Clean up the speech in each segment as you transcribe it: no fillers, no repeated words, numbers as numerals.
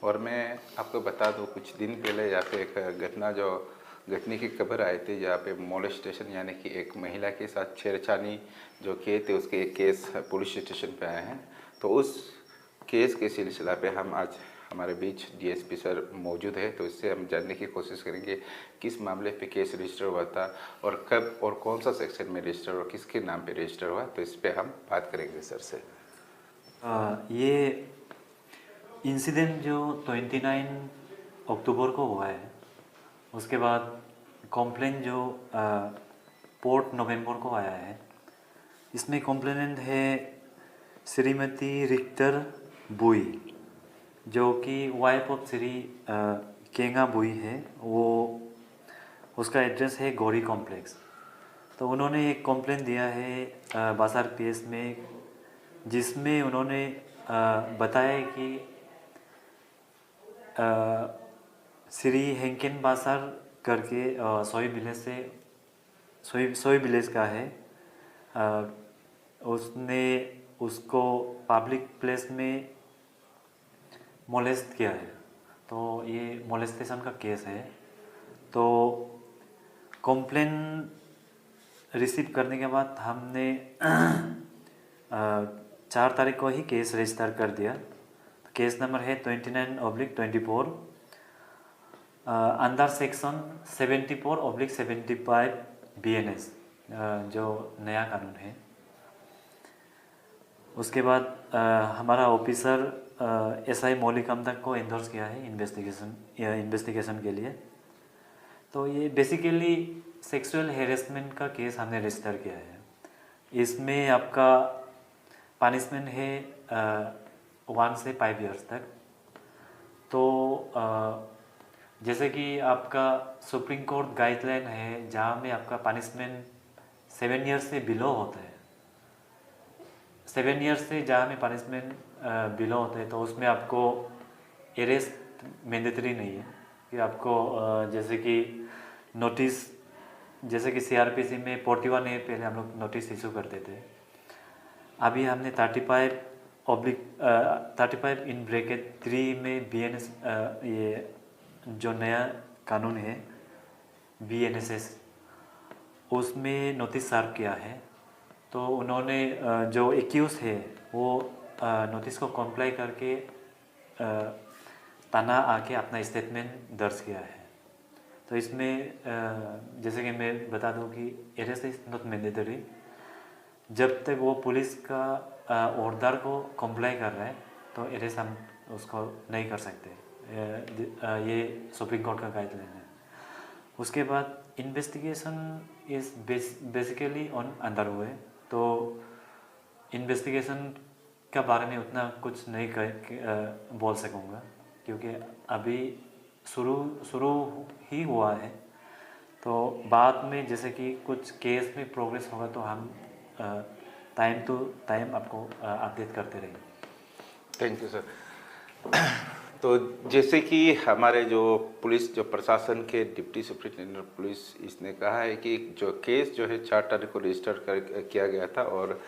और मैं आपको बता दूं, कुछ दिन पहले यहाँ पे एक घटना जो घटने की खबर आई थी, जहाँ पे मोलेस्टेशन यानी कि एक महिला के साथ छेड़छाड़ी जो किए थे, उसके एक केस पुलिस स्टेशन पे आए हैं। तो उस केस के सिलसिला पे हम आज हमारे बीच डीएसपी सर मौजूद है, तो इससे हम जानने की कोशिश करेंगे किस मामले पे केस रजिस्टर हुआ था और कब और कौन सा सेक्शन में रजिस्टर हुआ, किसके नाम पे रजिस्टर हुआ। तो इस पे हम बात करेंगे सर से। ये इंसिडेंट जो 29 अक्टूबर को हुआ है, उसके बाद कॉम्प्लेन जो 4 नवंबर को आया है। इसमें कॉम्प्लेनेंट है श्रीमती रिक्टर बुई, जो कि वाइफ ऑफ श्री केंगा बुई है। वो उसका एड्रेस है गौरी कॉम्प्लेक्स। तो उन्होंने एक कॉम्प्लेन दिया है बासार पीएस में, जिसमें उन्होंने बताया कि श्री हेंकेन बासार करके सोई विलेज का है। उसने उसको पब्लिक प्लेस में मोलेस्ट किया है। तो ये मोलेस्टेशन का केस है। तो कॉम्प्लेन रिसीव करने के बाद हमने 4 तारीख को ही केस रजिस्टर कर दिया। तो केस नंबर है 29/24 अंडर सेक्शन 74/75 BNS, जो नया कानून है। उसके बाद हमारा ऑफिसर SI मौलिक अमदक को एंडोर्स किया है इन्वेस्टिगेशन के लिए। तो ये बेसिकली सेक्सुअल हेरेसमेंट का केस हमने रजिस्टर किया है। इसमें आपका पनिशमेंट है 1 से 5 इयर्स तक। तो जैसे कि आपका सुप्रीम कोर्ट गाइडलाइन है, जहाँ में आपका पनिशमेंट 7 इयर्स से बिलो होता है। 7 इयर्स से जहाँ में पनिशमेंट बिलो होता है, तो उसमें आपको अरेस्ट मैंडेटरी नहीं है कि आपको जैसे कि नोटिस, जैसे कि CRPC में 41A पहले हम लोग नोटिस इशू करते थे। अभी हमने 35/3 में BNS, ये जो नया कानून है BNSS, उसमें नोटिस सर्व किया है। तो उन्होंने जो एक्यूज है वो नोटिस को कॉम्प्लाई करके थाना आके अपना स्टेटमेंट दर्ज किया है। तो इसमें जैसे कि मैं बता दूं कि अरेस्ट इज नॉट मैंडेटरी जब तक वो पुलिस का ऑर्डर को कॉम्प्लाई कर रहा है, तो अरेस्ट हम उसको नहीं कर सकते। ये सुप्रीम कोर्ट का गाइडलाइन है। उसके बाद investigation is basically on under way. तो इन्वेस्टिगेशन के बारे में उतना कुछ नहीं बोल सकूँगा, क्योंकि अभी शुरू ही हुआ है। तो बाद में जैसे कि कुछ केस में प्रोग्रेस होगा तो हम टाइम टू टाइम आपको अपडेट करते रहेंगे। Thank you sir. तो जैसे कि हमारे जो पुलिस जो प्रशासन के डिप्टी सुपरिटेंडेंट पुलिस, इसने कहा है कि जो केस जो है 4 तारीख को रजिस्टर किया गया था और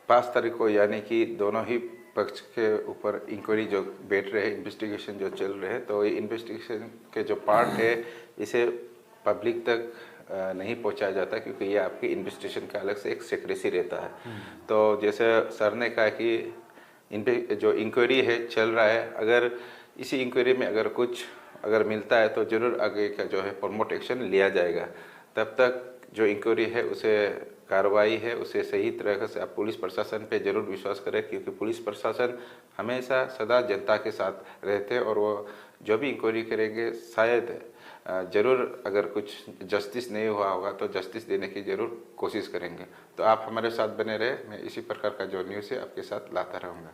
5 तारीख को, यानी कि दोनों ही पक्ष के ऊपर इंक्वायरी जो बैठ रहे हैं, इन्वेस्टिगेशन जो चल रहे हैं, तो ये इन्वेस्टिगेशन के जो पार्ट है इसे पब्लिक तक नहीं पहुंचाया जाता, क्योंकि ये आपकी इन्वेस्टिगेशन का अलग से एक सेक्रेसी रहता है। तो जैसे सर ने कहा कि जो इंक्वायरी है चल रहा है, अगर इसी इंक्वायरी में अगर मिलता है तो ज़रूर आगे का जो है प्रमोट एक्शन लिया जाएगा। तब तक जो इंक्वायरी है उसे कार्रवाई है उसे सही तरह से आप पुलिस प्रशासन पे ज़रूर विश्वास करें, क्योंकि पुलिस प्रशासन हमेशा सदा जनता के साथ रहते हैं और वो जो भी इंक्वायरी करेंगे शायद ज़रूर अगर कुछ जस्टिस नहीं हुआ होगा तो जस्टिस देने की ज़रूर कोशिश करेंगे। तो आप हमारे साथ बने रहे, मैं इसी प्रकार का जो न्यूज़ है आपके साथ लाता रहूँगा।